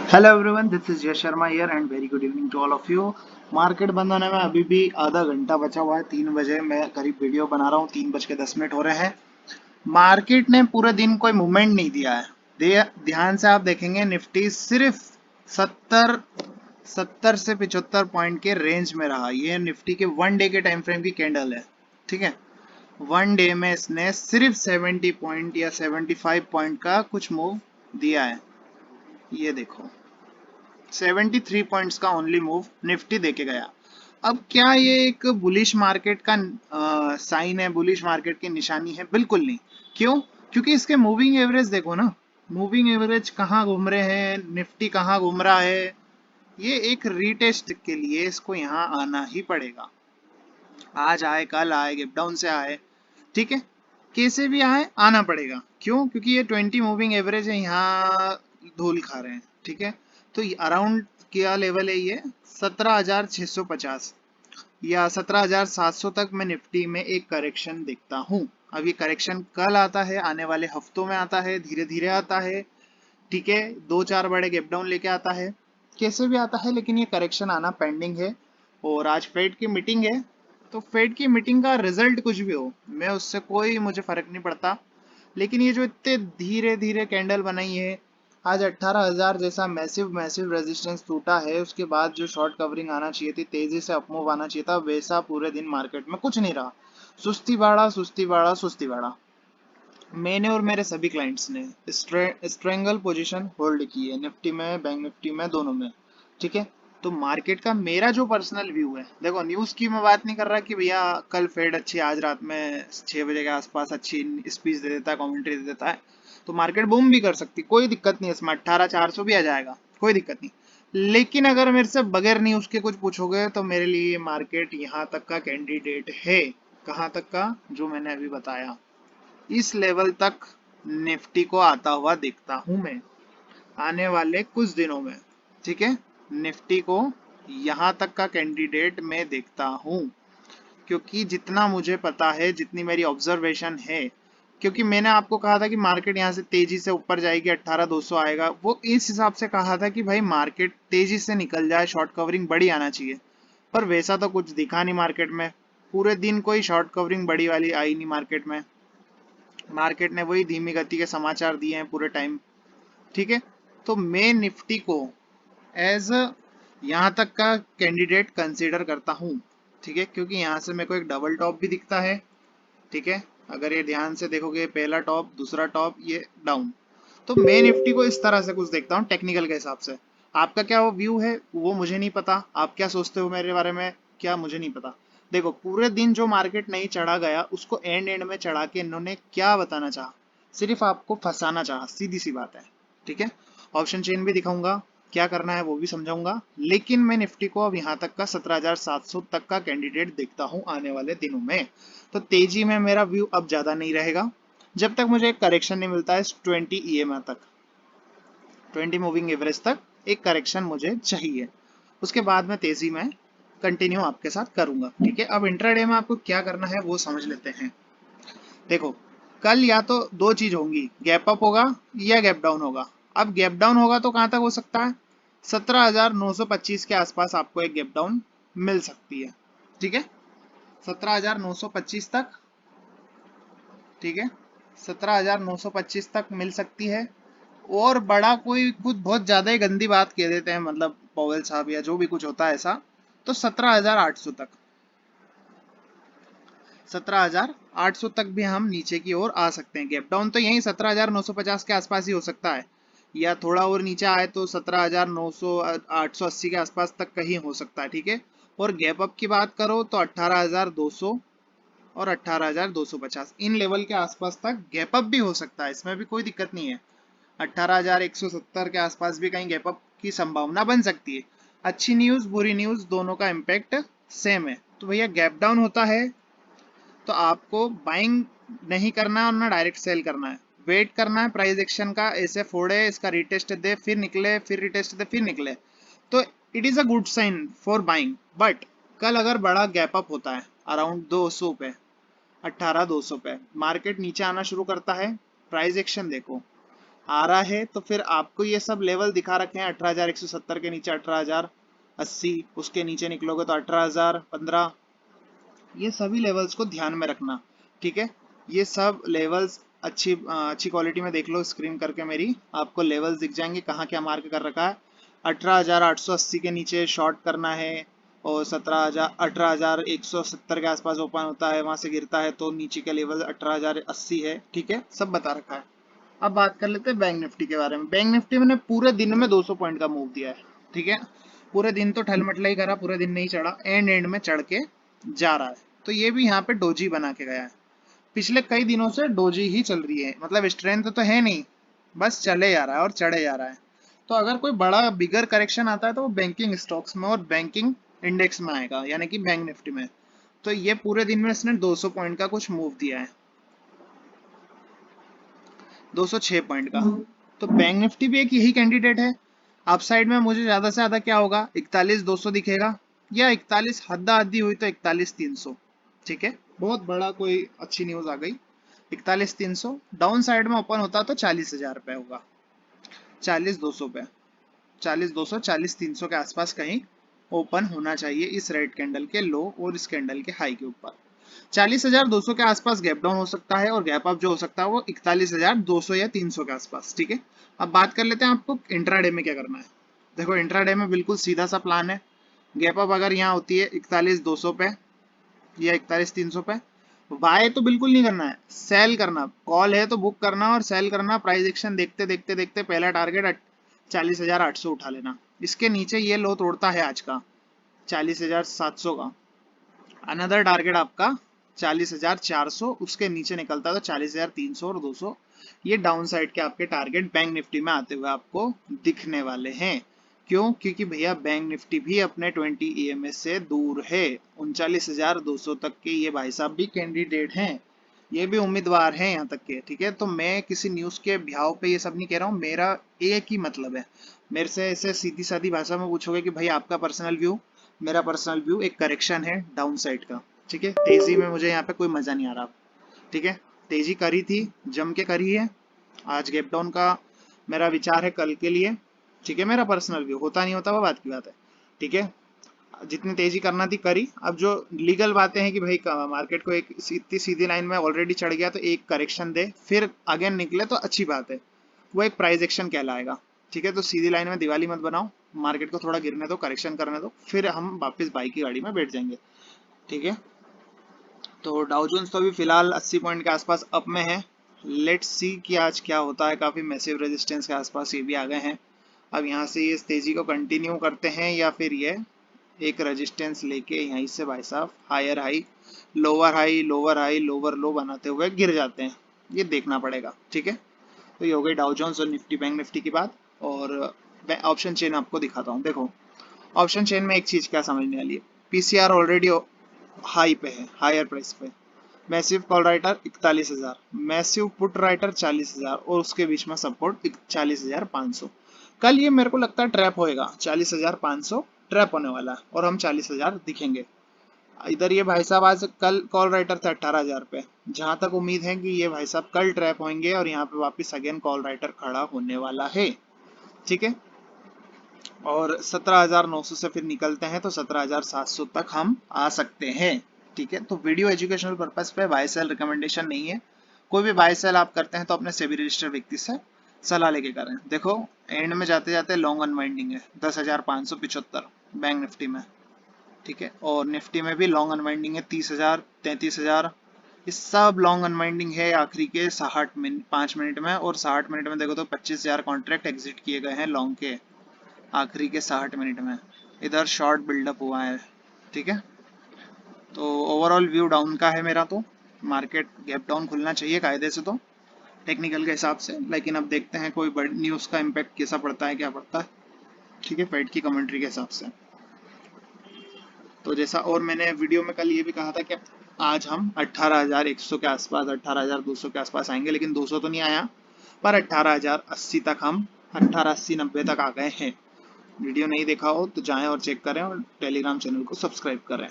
Hello everyone, this is Yash Sharma here and very good evening to all of you. Market बंद होने में अभी भी आधा घंटा बचा हुआ है। 3 बजे मैं करीब वीडियो बना रहा हूँ, 3:10 हो रहे हैं। मार्केट ने पूरे दिन कोई मूवमेंट नहीं दिया है। ध्यान से आप देखेंगे, निफ्टी सिर्फ 70 से 75 पॉइंट के रेंज में रहा। ये निफ्टी के 1 डे के टाइम फ्रेम की कैंडल है, ठीक है। 1 डे में इसने सिर्फ 70 पॉइंट या 75 पॉइंट का कुछ मूव दिया है। ये देखो, 73 पॉइंट्स का ओनली मूव निफ्टी देके गया। अब क्या ये एक बुलिश मार्केट का साइन है, बुलिश मार्केट की निशानी है? बिल्कुल नहीं। क्यों? क्योंकि इसके मूविंग एवरेज देखो ना। मूविंग एवरेज कहाँ घूम रहे हैं, निफ्टी कहाँ घूम रहा है। ये एक रीटेस्ट के लिए इसको यहाँ आना ही पड़ेगा। आज आए, कल आए, गेप डाउन से आए, ठीक है, कैसे भी आए आना पड़ेगा। क्यों? क्योंकि ये 20 मूविंग एवरेज है, यहाँ धूल खा रहे हैं, ठीक है। तो अराउंड क्या लेवल है ये? 17,650 या 17,700 तक मैं निफ्टी में एक करेक्शन देखता हूँ। अब ये करेक्शन कल आता है, आने वाले हफ्तों में आता है, धीरे धीरे आता है, ठीक है। 2-4 बड़े गैप डाउन लेके आता है, कैसे भी आता है, लेकिन ये करेक्शन आना पेंडिंग है। और आज फेड की मीटिंग है, तो फेड की मीटिंग का रिजल्ट कुछ भी हो, मैं उससे कोई मुझे फर्क नहीं पड़ता। लेकिन ये जो इतने धीरे धीरे कैंडल बनाई है, आज 18,000 जैसा मैसिव मैसिव रेजिस्टेंस टूटा है, उसके बाद जो शॉर्ट कवरिंग आना चाहिए थी, तेजी से अपमूव आना चाहिए था, वैसा पूरे दिन मार्केट में कुछ नहीं रहा। सुस्ती बाड़ा, सुस्ती बाड़ा, सुस्ती बाड़ा। मैंने और मेरे सभी क्लाइंट्स ने स्ट्रेंगल पोजीशन होल्ड की है, निफ्टी में, बैंक निफ्टी में, दोनों में, ठीक है। तो मार्केट का मेरा जो पर्सनल व्यू है, देखो न्यूज की मैं बात नहीं कर रहा कि भैया कल फेड अच्छी, आज रात में 6 बजे के आसपास अच्छी स्पीच दे देता है, कमेंट्री दे देता है, तो मार्केट बूम भी कर सकती, कोई दिक्कत नहीं है इसमें, 18,400 भी आ जाएगा, कोई दिक्कत नहीं। लेकिन अगर मेरे से बगैर न्यूज के कुछ पूछोगे तो मेरे लिए मार्केट यहाँ तक का कैंडिडेट है। कहाँ तक का? जो मैंने अभी बताया, इस लेवल तक निफ्टी को आता हुआ देखता हूं मैं आने वाले कुछ दिनों में, ठीक है। निफ्टी को यहां तक का कैंडिडेट मैं देखता हूं, क्योंकि जितना मुझे पता है, जितनी मेरी ऑब्जर्वेशन है, क्योंकि मैंने आपको कहा था कि मार्केट यहां से तेजी से ऊपर जाएगी, 18,200 आएगा, वो इस हिसाब से कहा था कि भाई मार्केट तेजी से निकल जाए, शॉर्ट कवरिंग बड़ी आना चाहिए। पर वैसा तो कुछ दिखा नहीं मार्केट में। पूरे दिन कोई शॉर्ट कवरिंग बड़ी वाली आई नहीं मार्केट में। मार्केट ने वही धीमी गति के समाचार दिए हैं पूरे टाइम, ठीक है। तो मैं निफ्टी को एज यहाँ तक का कैंडिडेट कंसीडर करता हूँ, ठीक है, क्योंकि यहाँ से मेरे को एक डबल टॉप भी दिखता है, ठीक है। अगर ये ध्यान से देखोगे, पहला टॉप, दूसरा टॉप, ये डाउन। तो मैं निफ्टी को इस तरह से कुछ देखता हूँ टेक्निकल के हिसाब से। आपका क्या वो व्यू है वो मुझे नहीं पता, आप क्या सोचते हो मेरे बारे में, क्या मुझे नहीं पता। देखो, पूरे दिन जो मार्केट नहीं चढ़ा गया, उसको एंड एंड में चढ़ा के इन्होंने क्या बताना चाहा? सिर्फ आपको फंसाना चाहा, सीधी सी बात है, ठीक है। ऑप्शन चेन भी दिखाऊंगा, क्या करना है वो भी समझाऊंगा। लेकिन मैं निफ्टी को अब यहाँ तक का 17,700 तक का कैंडिडेट देखता हूँ आने वाले दिनों में। तो तेजी में मेरा व्यू अब ज्यादा नहीं रहेगा, जब तक मुझे एक करेक्शन नहीं मिलता है 20 EMA तक, 20 मूविंग एवरेज तक एक करेक्शन मुझे चाहिए। उसके बाद मैं तेजी में कंटिन्यू आपके साथ करूंगा, ठीक है। अब इंट्राडे में आपको क्या करना है वो समझ लेते हैं। देखो, कल या तो दो चीज होंगी, गैप अप होगा या गैप डाउन होगा। अब गैप डाउन होगा तो कहां तक हो सकता है? 17,925 के आसपास आपको एक गैप डाउन मिल सकती है, ठीक है। 17,925 तक, ठीक है, 17,925 तक मिल सकती है। और बड़ा कोई कुछ बहुत ज्यादा ही गंदी बात कह देते हैं, मतलब पॉवेल साहब या जो भी कुछ होता है ऐसा, तो 17,800 तक, 17,800 तक भी हम नीचे की ओर आ सकते हैं। गैप डाउन तो यही 17,950 के आसपास ही हो सकता है, या थोड़ा और नीचे आए तो 17,900 880 के आसपास तक कहीं हो सकता है, ठीक है। और गैप अप की बात करो तो 18,200 और 18,250 इन लेवल के आसपास तक गैप अप भी हो सकता है, इसमें भी कोई दिक्कत नहीं है। 18,170 के आसपास भी कहीं गैप अप की संभावना बन सकती है। अच्छी न्यूज, बुरी न्यूज, दोनों का इम्पैक्ट सेम है। तो भैया गैप डाउन होता है तो आपको बाइंग नहीं करना है और ना डायरेक्ट सेल करना है, वेट करना है प्राइस एक्शन का, ऐसे फोड़े, इसका रिटेस्ट दे, फिर निकले, फिर रिटेस्ट दे, फिर निकले, तो it is a good sign for buying. But कल अगर बड़ा गैप अप होता है अराउंड 200 पे, 18,200 पे, मार्केट नीचे आना शुरू करता है, प्राइस एक्शन देखो, आ रहा है तो फिर आपको ये सब लेवल दिखा रखे हैं 18,170 के नीचे 18,080, उसके नीचे निकलोगे तो 18,015, ये सभी लेवल्स को ध्यान में रखना। ठीक है, ये सब लेवल्स अच्छी क्वालिटी में देख लो, स्क्रीन करके मेरी आपको लेवल्स दिख जाएंगे कहाँ क्या मार्क कर रखा है। 18,880 के नीचे शॉर्ट करना है और 18,170 के आसपास ओपन होता है, वहां से गिरता है तो नीचे का लेवल 18,080 है। ठीक है, सब बता रखा है। अब बात कर लेते हैं बैंक निफ्टी के बारे में। बैंक निफ्टी मैंने पूरे दिन में 200 पॉइंट का मूव दिया है। ठीक है, पूरे दिन तो ठलमटला ही करा, पूरे दिन नहीं चढ़ा, एंड में चढ़ के जा रहा है। तो ये भी यहाँ पे डोजी बना के गया है। पिछले कई दिनों से डोजी ही चल रही है, मतलब स्ट्रेंथ तो है नहीं, बस चले जा रहा है और चढ़े जा रहा है। तो अगर कोई बड़ा बिगर करेक्शन आता है तो वो बैंकिंग स्टॉक्स में और बैंकिंग इंडेक्स में आएगा, यानी कि बैंक निफ्टी में। तो ये पूरे दिन में इसने 200 पॉइंट का कुछ मूव दिया है, 206 पॉइंट का। तो बैंक निफ्टी भी एक यही कैंडिडेट है। अपसाइड में मुझे ज्यादा से ज्यादा क्या होगा, 41,200 दिखेगा, या 41 हद्दा हद्दी हुई तो 41,300। ठीक है, बहुत बड़ा कोई अच्छी न्यूज आ गई। 41,300 डाउन साइड में ओपन होता तो 40,000 रुपए होगा, 40,200 पे, 40,200 40,300 के आसपास कहीं ओपन होना चाहिए इस रेड कैंडल के लो और इस कैंडल के हाई के ऊपर। 40,200 के आसपास गैप डाउन हो सकता है और गैप अप जो हो सकता है वो 41,200 या 300 के आसपास। ठीक है, अब बात कर लेते हैं आपको इंट्राडे में क्या करना है। देखो इंट्राडे में बिल्कुल सीधा सा प्लान है। गैप अप अगर यहाँ होती है 41,200 पे या 41,300 पे, बाय तो बिल्कुल नहीं करना है, सेल करना। कॉल है तो बुक करना और सेल करना। प्राइस एक्शन देखते देखते देखते पहला टारगेट 40,800 उठा लेना। इसके नीचे ये लो तोड़ता है आज का 40,700 का, अनदर टारगेट आपका 40,400, उसके नीचे निकलता है तो 40,300 और 200। ये डाउन साइड के आपके टारगेट बैंक निफ्टी में आते हुए आपको दिखने वाले हैं। क्यों? क्योंकि भैया बैंक निफ्टी भी अपने 20 EMS से दूर है। 39,200 तक के ये भाई साहब भी कैंडिडेट हैं, ये भी उम्मीदवार हैं यहाँ तक के। ठीक है, तो मैं किसी न्यूज के भ्याव पे ये सब नहीं कह रहा हूँ, मेरा एक ही मतलब है। मेरे से ऐसे सीधी सादी भाषा में पूछोगे कि भाई आपका पर्सनल व्यू, मेरा पर्सनल व्यू एक करेक्शन है डाउन साइड का। ठीक है, तेजी में मुझे यहाँ पे कोई मजा नहीं आ रहा। ठीक है, तेजी करी थी, जम के करी है। आज गैप डाउन का मेरा विचार है कल के लिए। ठीक है, मेरा पर्सनल व्यू, होता नहीं होता वो बात की बात है। ठीक है, जितनी तेजी करना थी करी। अब जो लीगल बातें हैं कि भाई मार्केट को एक इतनी सीधी लाइन में ऑलरेडी चढ़ गया तो एक करेक्शन दे फिर अगेन निकले तो अच्छी बात है, वो एक प्राइस एक्शन कहलाएगा। ठीक है, तो सीधी लाइन में दिवाली मत बनाओ, मार्केट को थोड़ा गिरने दो, करेक्शन करने दो, फिर हम वापस बाइक की गाड़ी में बैठ जाएंगे। ठीक है, तो डाउ जोन्स तो अभी फिलहाल 80 पॉइंट के आसपास अप में है। लेट्स सी कि आज क्या होता है। काफी मैसिव रेजिस्टेंस के आसपास ये भी आ गए हैं। अब यहाँ से ये तेजी को कंटिन्यू करते हैं या फिर ये एक रेजिस्टेंस लेके यहीं से भाई साहब higher high lower high lower high lower low बनाते हुए गिर जाते हैं, ये देखना पड़ेगा। ठीक है, तो ये हो गई डाउ जोन्स और निफ्टी बैंक निफ्टी की बात। और ऑप्शन चेन आपको दिखाता हूँ। देखो ऑप्शन चेन में एक चीज क्या समझने वाली है, पीसीआर ऑलरेडी हाई पे है, हायर प्राइस पे। Massive call writer 41,000, massive put writer 40,000 और उसके बीच में सपोर्ट 40,500। कल ये मेरे को लगता है ट्रैप होएगा, 40,500 ट्रैप होने वाला है और हम 40,000 दिखेंगे। इधर ये भाई साहब आज कल कॉल राइटर थे 18,000 पे, जहां तक उम्मीद है कि ये भाई साहब कल ट्रैप होंगे और यहाँ पे वापस अगेन कॉल राइटर खड़ा होने वाला है। ठीक है, और 17,900 से फिर निकलते हैं तो 17,700 तक हम आ सकते हैं। ठीक है, तो वीडियो एजुकेशनल पर्पस पे बाय सेल रिकमेंडेशन नहीं है। कोई भी बाय सेल आप करते हैं तो अपने सेबी रजिस्टर्ड व्यक्ति से सलाह लेके करें। देखो एंड में जाते जाते लॉन्ग अनवाइंडिंग है 10,575 बैंक निफ्टी में। ठीक है, और निफ्टी में भी लॉन्ग अनवाइंडिंग है 30,000 33,000। इस सब लॉन्ग अनवाइंडिंग है आखिरी के 5 मिनट में, और 60 मिनट में देखो तो 25,000 कॉन्ट्रैक्ट एग्जिट किए गए हैं लॉन्ग के आखिरी के 60 मिनट में। इधर शॉर्ट बिल्डअप हुआ है। ठीक है, तो ओवरऑल व्यू डाउन का है मेरा। तो मार्केट गैप डाउन खुलना चाहिए कायदे से तो टेक्निकल के हिसाब से, लेकिन अब देखते हैं कोई बड़ी न्यूज़ का इम्पैक्ट कैसा पड़ता है, क्या पड़ता है। ठीक है, फेड की कमेंट्री के हिसाब से। तो जैसा और मैंने वीडियो में कल ये भी कहा था कि आज हम 18,100 के आसपास 18,200 के आसपास आएंगे, लेकिन 200 तो नहीं आया, पर 18,080 तक हम 1880-90 तक आ गए हैं। वीडियो नहीं देखा हो तो जाएं और चेक करें और टेलीग्राम चैनल को सब्सक्राइब करें।